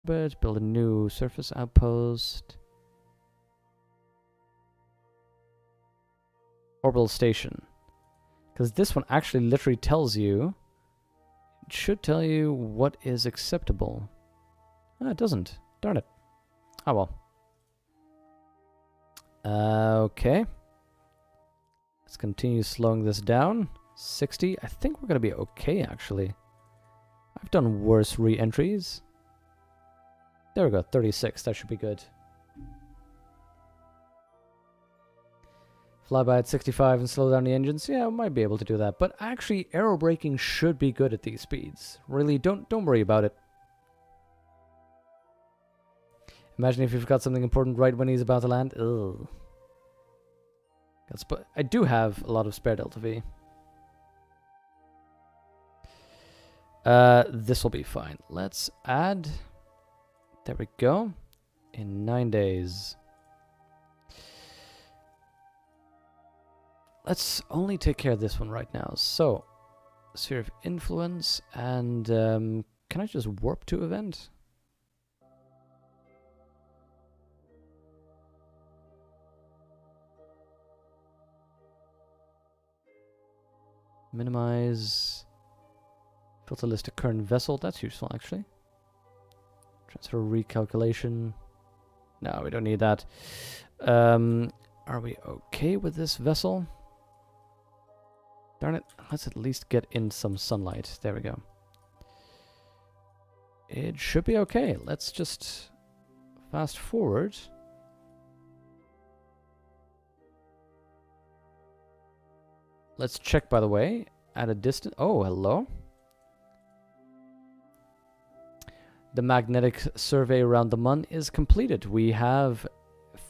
But build a new surface outpost. Orbital station. Because this one actually literally tells you, it should tell you what is acceptable. Ah, it doesn't. Darn it. Oh well. Okay. Let's continue slowing this down. 60. I think we're going to be okay, actually. I've done worse re-entries. There we go. 36. That should be good. Flyby at 65 and slow down the engines. Yeah, I might be able to do that. But actually, aero braking should be good at these speeds. Really, don't worry about it. Imagine if you've got something important right when he's about to land. Ugh. I do have a lot of spare Delta V. This will be fine. Let's add... There we go. In 9 days. Let's only take care of this one right now. So, Sphere of Influence, and can I just warp to event? Minimize. Filter list a current vessel. That's useful, actually. Transfer recalculation. No, we don't need that. Are we okay with this vessel? Darn it. Let's at least get in some sunlight. There we go. It should be okay. Let's just fast forward. Let's check, by the way, at a distance. Oh, hello. The magnetic survey around the Mun is completed. We have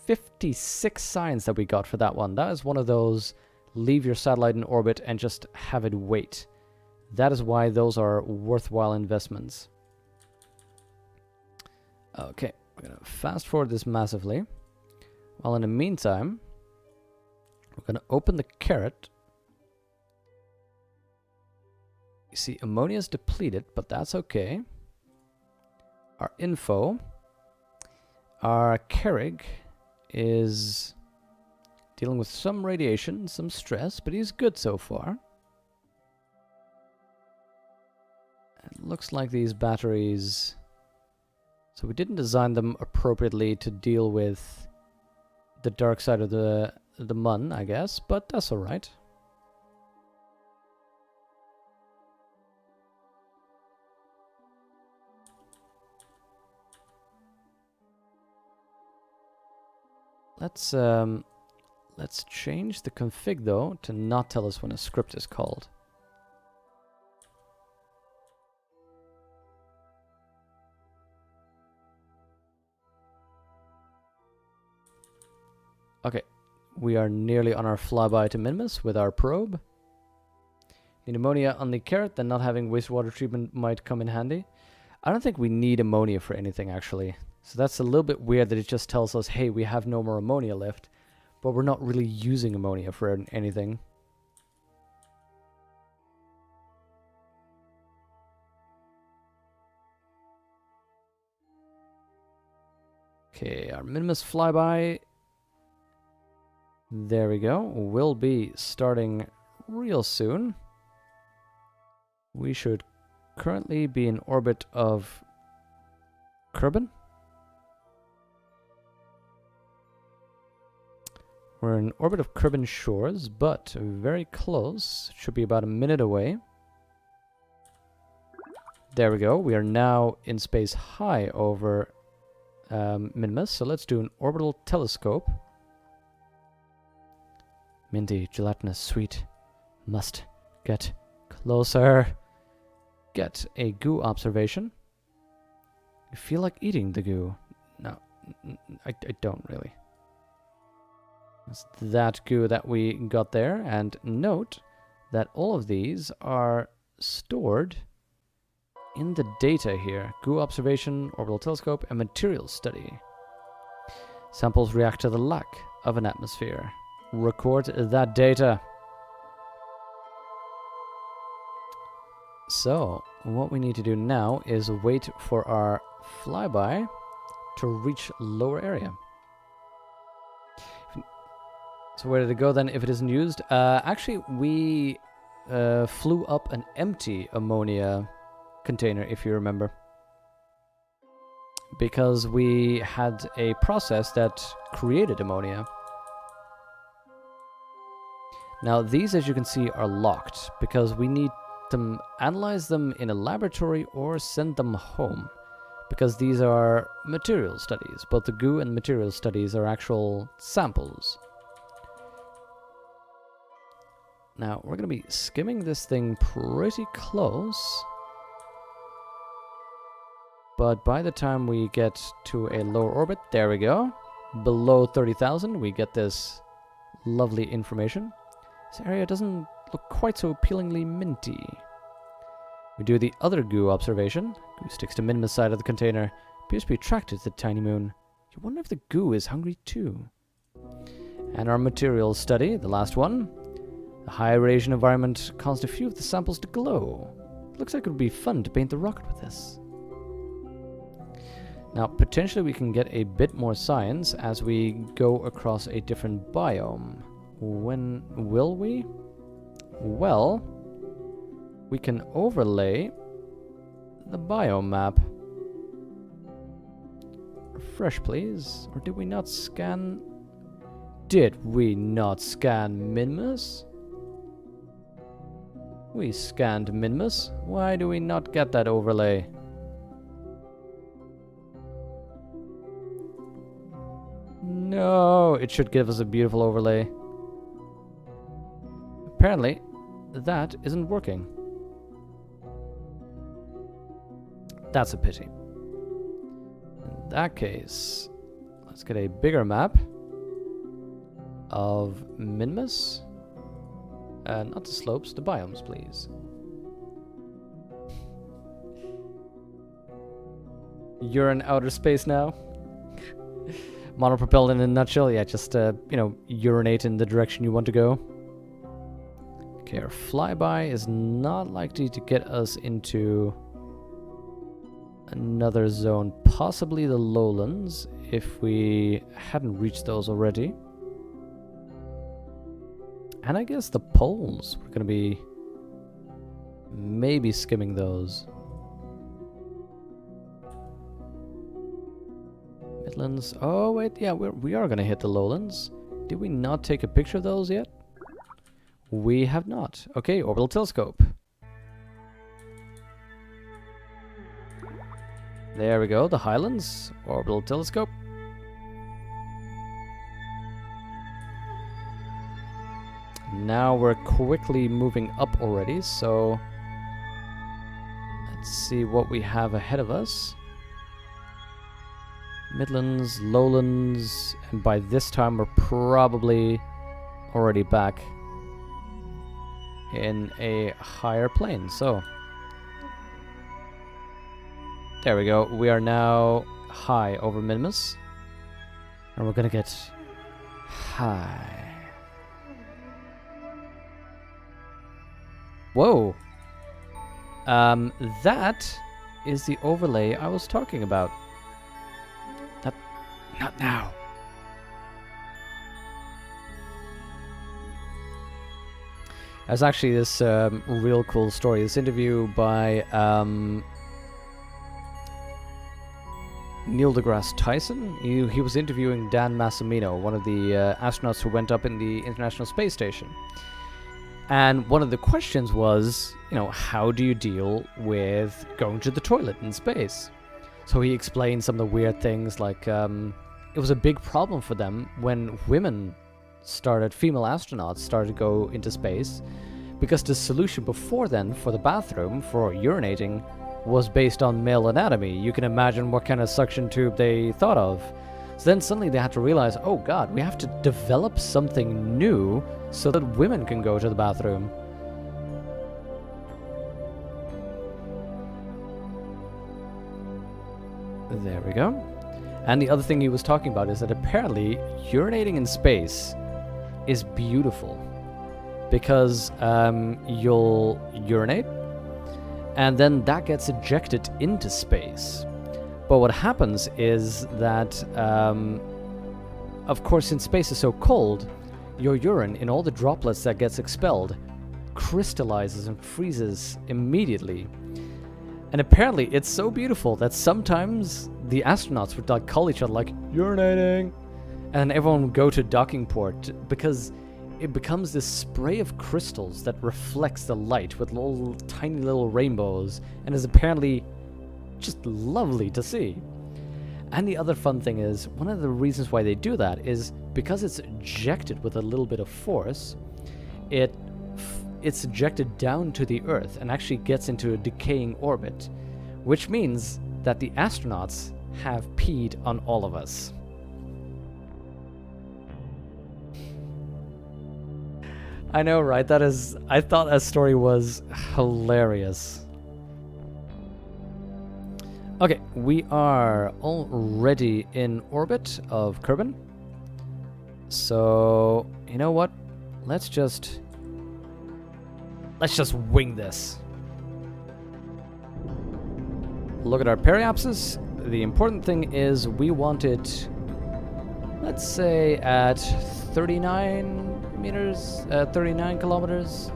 56 signs that we got for that one. That is one of those leave your satellite in orbit and just have it wait. That is why those are worthwhile investments. Okay, we're going to fast forward this massively. While in the meantime, we're going to open the carrot. You see, ammonia is depleted, but that's okay. Our info. Our Carrig is dealing with some radiation, some stress, but he's good so far. It looks like these batteries... So we didn't design them appropriately to deal with the dark side of the Mun, I guess, but that's alright. Let's change the config though to not tell us when a script is called. Okay, we are nearly on our flyby to Minmus with our probe. Need ammonia on the carrot, then not having wastewater treatment might come in handy. I don't think we need ammonia for anything actually. So that's a little bit weird that it just tells us, hey, we have no more ammonia left, but we're not really using ammonia for anything. Okay, our Minimus flyby, there we go, will be starting real soon. We should currently be in orbit of Kerbal. We're in orbit of Kerbal shores, but very close. Should be about a minute away. There we go. We are now in space high over Minmus. So let's do an orbital telescope. Minty, gelatinous, sweet. Must get closer. Get a goo observation. You feel like eating the goo? No, I don't really. That's that goo that we got there. And note that all of these are stored in the data here. Goo observation, orbital telescope, and materials study. Samples react to the lack of an atmosphere. Record that data. So, what we need to do now is wait for our flyby to reach lower area. So where did it go then if it isn't used? Actually, we flew up an empty ammonia container, if you remember. Because we had a process that created ammonia. Now these, as you can see, are locked because we need to analyze them in a laboratory or send them home. Because these are material studies. Both the goo and material studies are actual samples. Now we're going to be skimming this thing pretty close. But by the time we get to a lower orbit, there we go. Below 30,000, we get this lovely information. This area doesn't look quite so appealingly minty. We do the other goo observation. Goo sticks to Minma's side of the container. Appears to be attracted to the tiny moon. You wonder if the goo is hungry too. And our materials study, the last one. The high radiation environment caused a few of the samples to glow. Looks like it would be fun to paint the rocket with this. Now, potentially we can get a bit more science as we go across a different biome. When will we? Well, we can overlay the biome map. Refresh, please. Or did we not scan? Did we not scan Minmus? We scanned Minmus. Why do we not get that overlay? No, it should give us a beautiful overlay. Apparently, that isn't working. That's a pity. In that case, let's get a bigger map of Minmus. Not the slopes, the biomes, please. You're in outer space now? Monopropelled in a nutshell, yeah, just, urinate in the direction you want to go. Okay, our flyby is not likely to get us into another zone, possibly the lowlands, if we hadn't reached those already. And I guess the poles, we're going to be maybe skimming those. Midlands. Oh, wait, yeah, we are going to hit the lowlands. Did we not take a picture of those yet? We have not. Okay, orbital telescope. There we go, the Highlands. Orbital telescope. Now we're quickly moving up already, so let's see what we have ahead of us. Midlands, lowlands, and by this time we're probably already back in a higher plane, so there we go. We are now high over Minmus, and we're gonna get high. Whoa! That is the overlay I was talking about. Not now. There's actually this real cool story. This interview by Neil deGrasse Tyson. He was interviewing Dan Massimino, one of the astronauts who went up in the International Space Station. And one of the questions was, how do you deal with going to the toilet in space? So he explained some of the weird things, like it was a big problem for them when female astronauts started to go into space, because the solution before then for the bathroom, for urinating, was based on male anatomy. You can imagine what kind of suction tube they thought of. So then suddenly they had to realize, oh god, we have to develop something new so that women can go to the bathroom. There we go. And the other thing he was talking about is that apparently urinating in space is beautiful, because you'll urinate and then that gets ejected into space. But what happens is that, of course, since space is so cold, your urine, in all the droplets that gets expelled, crystallizes and freezes immediately. And apparently it's so beautiful that sometimes the astronauts would like call each other like, urinating, and everyone would go to docking port because it becomes this spray of crystals that reflects the light with little tiny little rainbows and is apparently just lovely to see. And the other fun thing is, one of the reasons why they do that is because it's ejected with a little bit of force, it's ejected down to the Earth and actually gets into a decaying orbit, which means that the astronauts have peed on all of us. I know, right? I thought that story was hilarious. Okay, we are already in orbit of Kerbin. So, you know what? Let's just wing this. Look at our periapsis. The important thing is we want it, let's say, at 39 meters, 39 kilometers.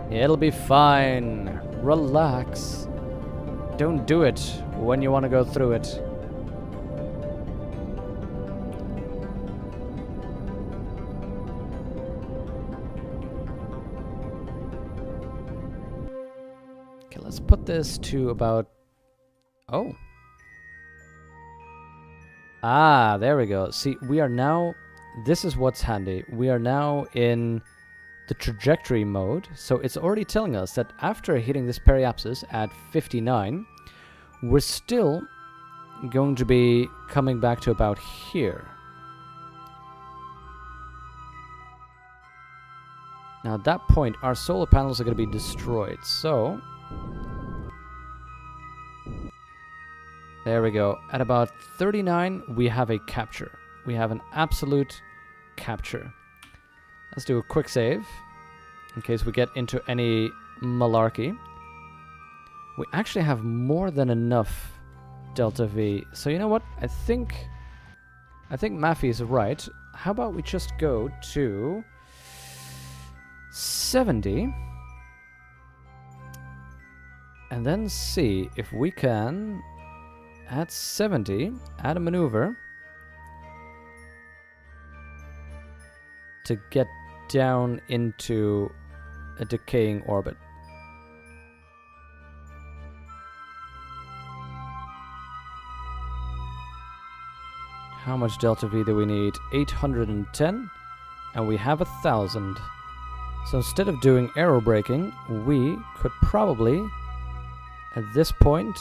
It'll be fine. Relax. Don't do it when you want to go through it. Okay, let's put this to about... Oh. Ah, there we go. See, we are now... This is what's handy. We are now in the trajectory mode, so it's already telling us that after hitting this periapsis at 59, we're still going to be coming back to about here. Now at that point, our solar panels are going to be destroyed, so... There we go. At about 39, we have a capture. We have an absolute capture. Let's do a quick save, in case we get into any malarkey. We actually have more than enough delta V. So you know what? I think Maffy is right. How about we just go to 70 and then see if we can, at 70, add a maneuver to get down into a decaying orbit. How much delta V do we need? 810, and we have 1,000. So instead of doing aero braking, we could probably, at this point,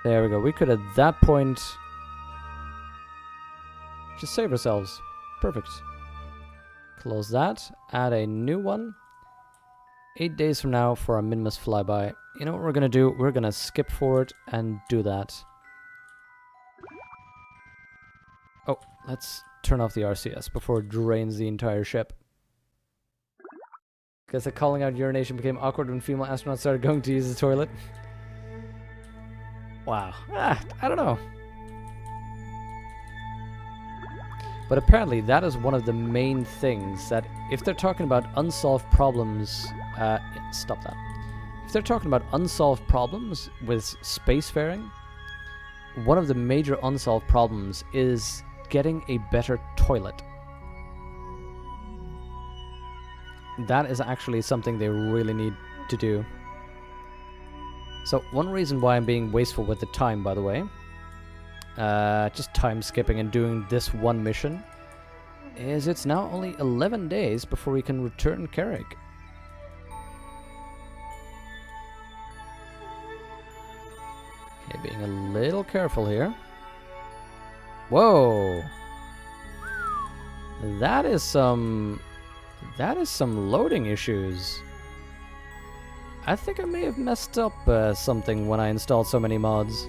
there we go. We could, at that point, just save ourselves. Perfect. Close that. Add a new one. 8 days from now for our Minimus flyby. You know what we're going to do? We're going to skip forward and do that. Oh, let's turn off the RCS before it drains the entire ship. Guess that calling out urination became awkward when female astronauts started going to use the toilet. Wow. I don't know. But apparently that is one of the main things that if they're talking about unsolved problems... stop that. If they're talking about unsolved problems with spacefaring, one of the major unsolved problems is getting a better toilet. That is actually something they really need to do. So one reason why I'm being wasteful with the time, by the way, just time skipping and doing this one mission, is it's now only 11 days before we can return Carrick. Okay, being a little careful here. Whoa! That is some loading issues. I think I may have messed up something when I installed so many mods.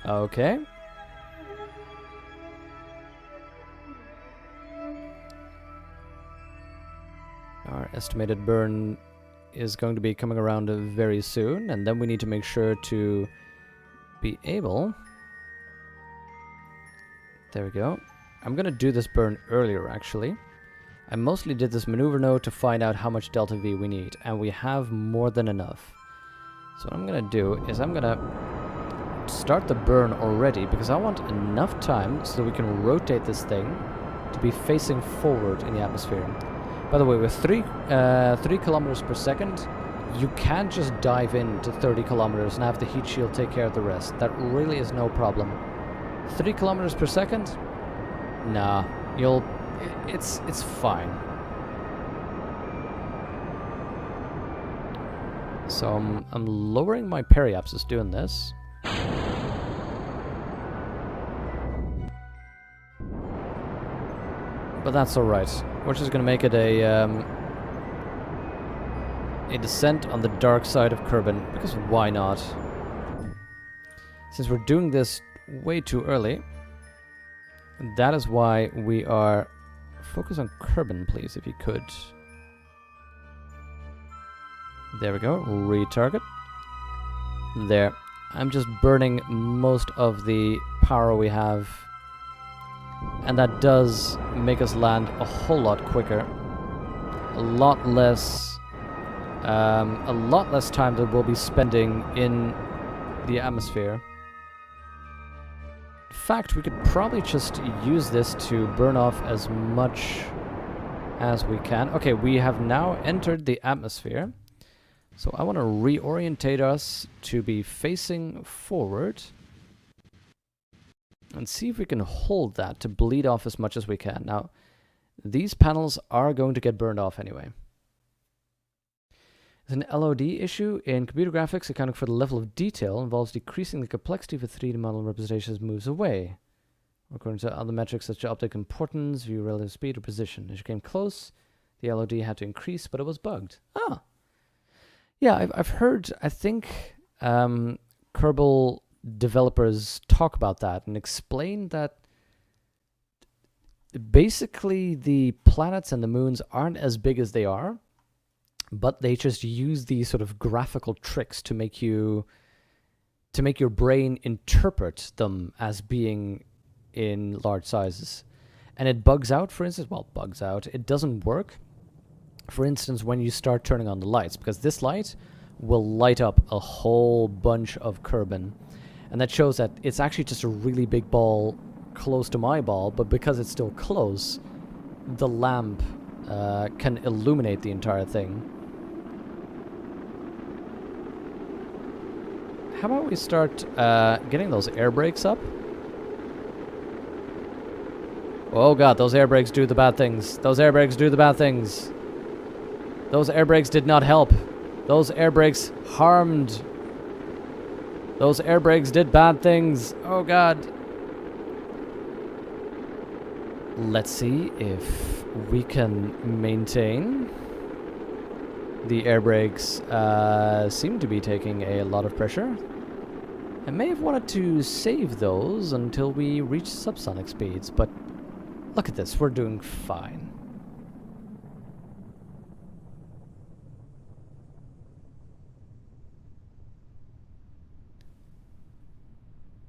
Okay. Our estimated burn is going to be coming around very soon, and then we need to make sure to be able... There we go. I'm gonna do this burn earlier, actually. I mostly did this maneuver node to find out how much delta V we need, and we have more than enough. So what I'm gonna do is I'm gonna start the burn already, because I want enough time so that we can rotate this thing to be facing forward in the atmosphere. By the way, with 3 kilometers per second, you can't just dive into 30 kilometers and have the heat shield take care of the rest. That really is no problem. 3 kilometers per second? Nah, it's fine. So I'm lowering my periapsis doing this. But that's alright. We're just gonna make it a descent on the dark side of Kerbin, because why not? Since we're doing this way too early, that is why we are... Focus on Kerbin, please, if you could. There we go. Retarget. There. I'm just burning most of the power we have. And that does make us land a whole lot quicker. A lot less time that we'll be spending in the atmosphere. In fact, we could probably just use this to burn off as much as we can. Okay, we have now entered the atmosphere. So I want to reorientate us to be facing forward. And see if we can hold that to bleed off as much as we can. Now, these panels are going to get burned off anyway. There's an LOD issue in computer graphics. Accounting for the level of detail involves decreasing the complexity of a 3D model representation as it moves away. According to other metrics such as optic importance, view relative speed, or position. As you came close, the LOD had to increase, but it was bugged. Ah! Yeah, I've heard, I think, Kerbal developers talk about that and explain that basically the planets and the moons aren't as big as they are, but they just use these sort of graphical tricks to make your brain interpret them as being in large sizes. And it bugs out, for instance. Well, bugs out. It doesn't work, for instance, when you start turning on the lights, because this light will light up a whole bunch of Kerbin. And that shows that it's actually just a really big ball close to my ball, but because it's still close, the lamp can illuminate the entire thing. How about we start getting those air brakes up? Oh god, those air brakes do the bad things. Those air brakes do the bad things. Those air brakes did not help. Those air brakes harmed. Those air brakes did bad things. Oh god. Let's see if we can maintain. The air brakes seem to be taking a lot of pressure. I may have wanted to save those until we reach subsonic speeds, but look at this, we're doing fine.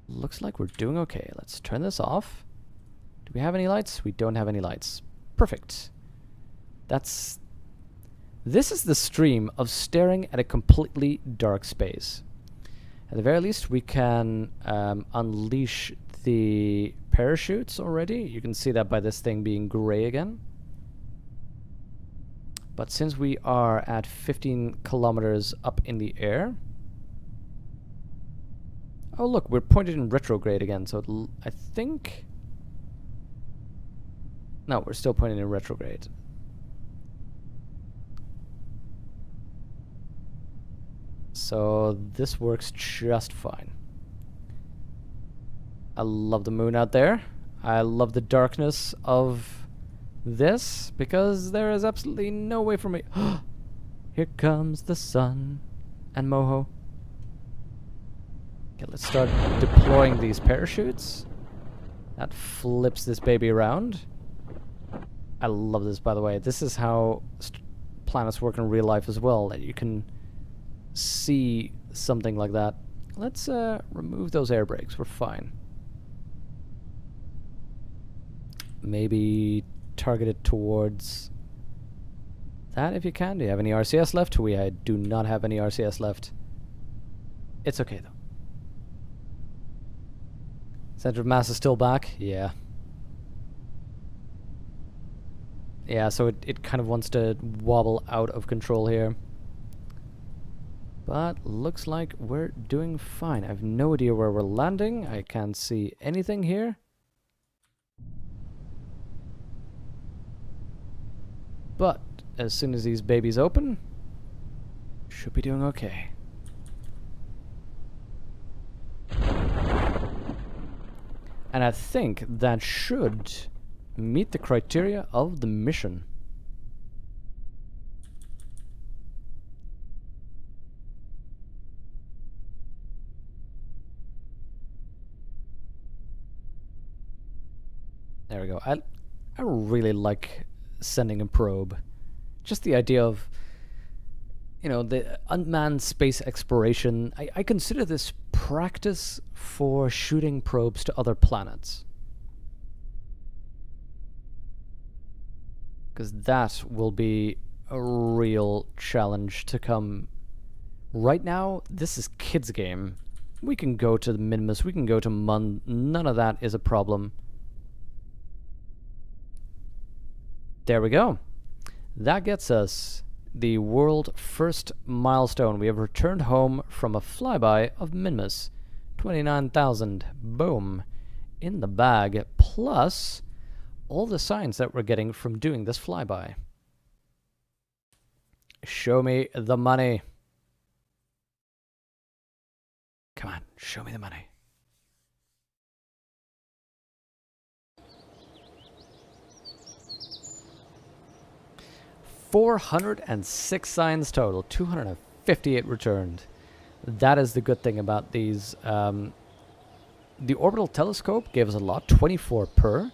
Looks like we're doing okay. Let's turn this off. Do we have any lights? We don't have any lights. Perfect. This is the stream of staring at a completely dark space. At the very least, we can unleash the parachutes already. You can see that by this thing being gray again. But since we are at 15 kilometers up in the air... Oh look, we're pointed in retrograde again, so I think... No, we're still pointed in retrograde. So this works just fine. I love the moon out there. I love the darkness of this, because there is absolutely no way for me... Here comes the sun and Moho. Okay, let's start deploying these parachutes. That flips this baby around. I love this, by the way. This is how planets work in real life as well, that you can see something like that. Let's remove those air brakes. We're fine. Maybe target it towards that if you can. Do you have any RCS left? I do not have any RCS left. It's okay, though. Center of mass is still back? Yeah. Yeah, so it kind of wants to wobble out of control here. But looks like we're doing fine. I have no idea where we're landing. I can't see anything here. But as soon as these babies open, should be doing okay. And I think that should meet the criteria of the mission. There we go. I really like sending a probe. Just the idea of, you know, the unmanned space exploration. I consider this practice for shooting probes to other planets. Because that will be a real challenge to come. Right now, this is kids' game. We can go to the Minimus, we can go to Mun, none of that is a problem. There we go. That gets us the world first milestone. We have returned home from a flyby of Minimus. 29,000. Boom. In the bag. Plus all the signs that we're getting from doing this flyby. Show me the money. Come on, show me the money. $406 signs total, 258 returned. That is the good thing about these. The orbital telescope gave us a lot, 24 per,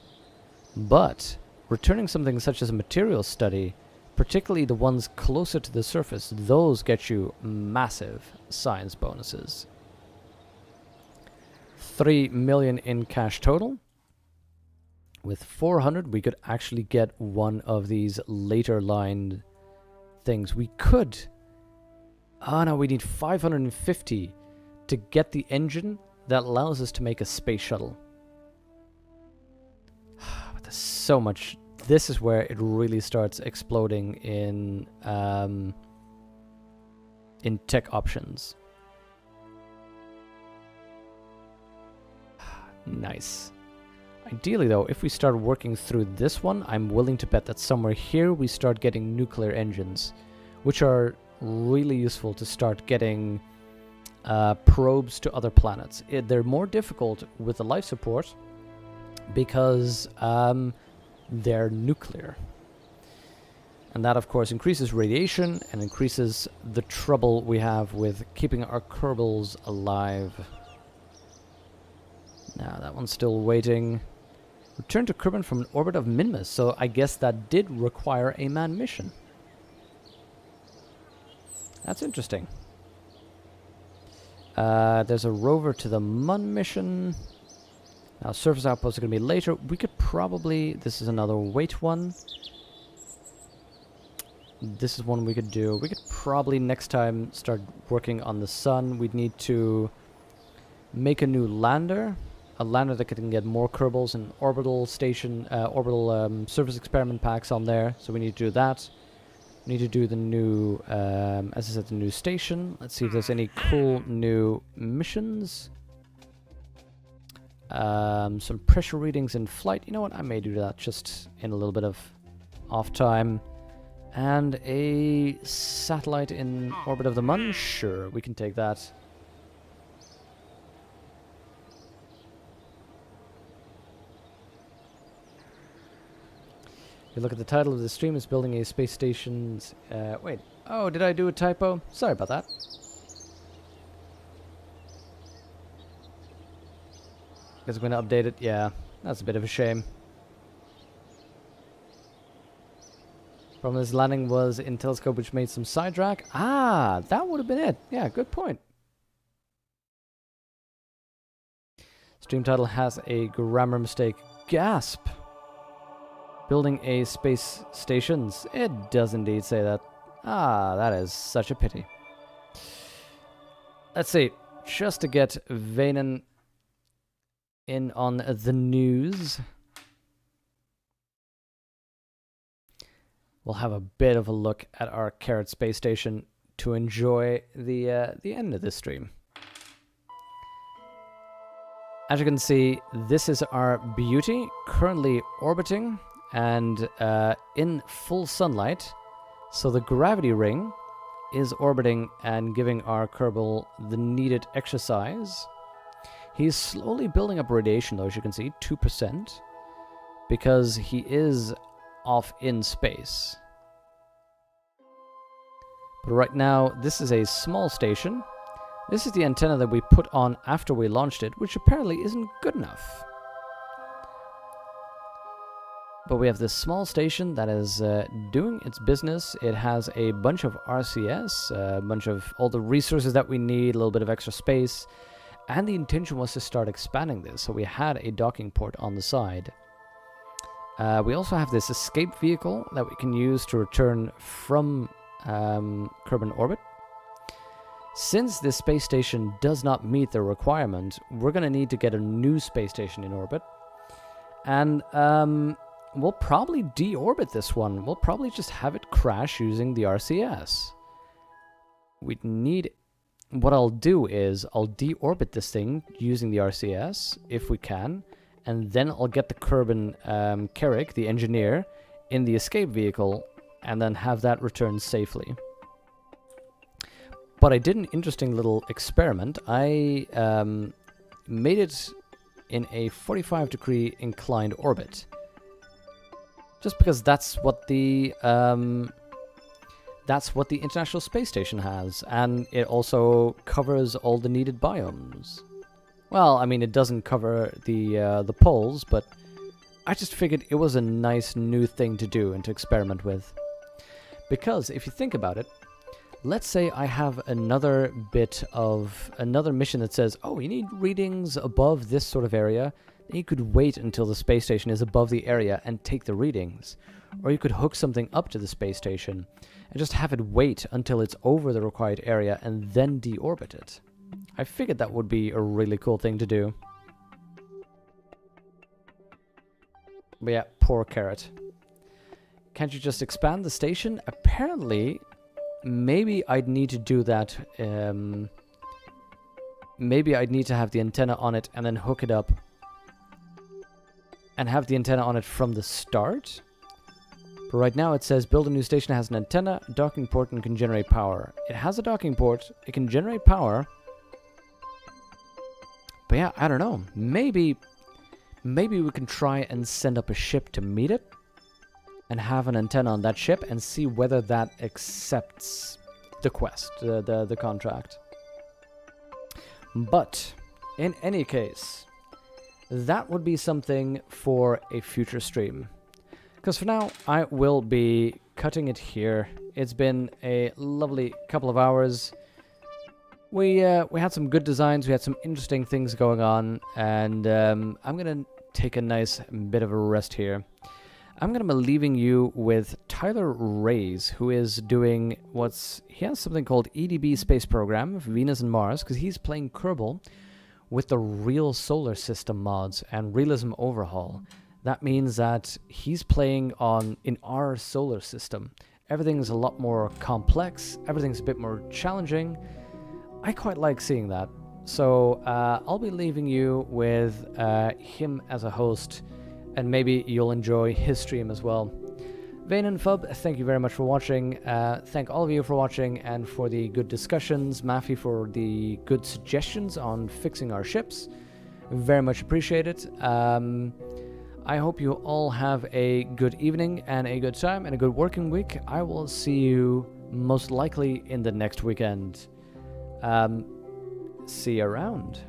but returning something such as a materials study, particularly the ones closer to the surface, those get you massive science bonuses. 3 million in cash total. With 400, we could actually get one of these later lined things. We could. Oh no, we need 550 to get the engine that allows us to make a space shuttle. But there's so much. This is where it really starts exploding in tech options. Nice. Ideally, though, if we start working through this one, I'm willing to bet that somewhere here we start getting nuclear engines, which are really useful to start getting probes to other planets. They're more difficult with the life support because they're nuclear. And that, of course, increases radiation and increases the trouble we have with keeping our Kerbals alive. Now, that one's still waiting. Return to Kerbal from an orbit of Minimus, so I guess that did require a manned mission. That's interesting. There's a rover to the Mun mission. Now, surface outposts are going to be later. We could probably... This is another wait one. This is one we could do. We could probably next time start working on the sun. We'd need to make a new lander. A lander that can get more Kerbals and orbital station, surface experiment packs on there. So we need to do that. We need to do the new, as I said, the new station. Let's see if there's any cool new missions. Some pressure readings in flight. You know what? I may do that just in a little bit of off time. And a satellite in orbit of the Mun. Sure, we can take that. You look at the title of the stream, it's building a space station's... wait. Oh, did I do a typo? Sorry about that. Is it going to update it? Yeah, that's a bit of a shame. Problem is landing was in telescope, which made some side drag. Ah, that would have been it. Yeah, good point. Stream title has a grammar mistake. Gasp! Building a space stations. It does indeed say that. Ah, that is such a pity. Let's see. Just to get Vanen in on the news, we'll have a bit of a look at our Carrot space station to enjoy the end of this stream. As you can see, this is our beauty currently orbiting and in full sunlight. So the gravity ring is orbiting and giving our Kerbal the needed exercise. He's slowly building up radiation, though, as you can see, 2%, because he is off in space. But right now, this is a small station. This is the antenna that we put on after we launched it, which apparently isn't good enough. But we have this small station that is doing its business. It has a bunch of RCS, a bunch of all the resources that we need, a little bit of extra space. And the intention was to start expanding this, so we had a docking port on the side. We also have this escape vehicle that we can use to return from Kerbal orbit. Since this space station does not meet the requirement, we're going to need to get a new space station in orbit. And we'll probably deorbit this one. We'll probably just have it crash using the RCS. We'd need... What I'll do is I'll deorbit this thing using the RCS, if we can, and then I'll get the Kerbal Carrick, the engineer, in the escape vehicle, and then have that return safely. But I did an interesting little experiment. I made it in a 45-degree inclined orbit. Just because that's what the International Space Station has, and it also covers all the needed biomes. Well, I mean, it doesn't cover the poles, but I just figured it was a nice new thing to do and to experiment with. Because if you think about it, let's say I have another mission that says, oh, you need readings above this sort of area. Then you could wait until the space station is above the area and take the readings. Or you could hook something up to the space station and just have it wait until it's over the required area and then deorbit it. I figured that would be a really cool thing to do. But yeah, poor Carrot. Can't you just expand the station? Apparently, maybe I'd need to do that. Maybe I'd need to have the antenna on it and then hook it up. And have the antenna on it from the start. But right now it says build a new station that has an antenna, docking port, and can generate power. It has a docking port, it can generate power. But yeah, I don't know. Maybe we can try and send up a ship to meet it. And have an antenna on that ship and see whether that accepts the quest, the contract. But, in any case, that would be something for a future stream. Because for now, I will be cutting it here. It's been a lovely couple of hours. We had some good designs, we had some interesting things going on, and I'm going to take a nice bit of a rest here. I'm going to be leaving you with Tyler Reyes, who is doing he has something called EDB Space Program, Venus and Mars, because he's playing Kerbal with the real solar system mods and realism overhaul. That means that he's playing in our solar system. Everything's a lot more complex, everything's a bit more challenging. I quite like seeing that. So I'll be leaving you with him as a host, and maybe you'll enjoy his stream as well. Vane and Fub, thank you very much for watching. Thank all of you for watching and for the good discussions. Mafi for the good suggestions on fixing our ships. Very much appreciate it. I hope you all have a good evening and a good time and a good working week. I will see you most likely in the next weekend. See you around.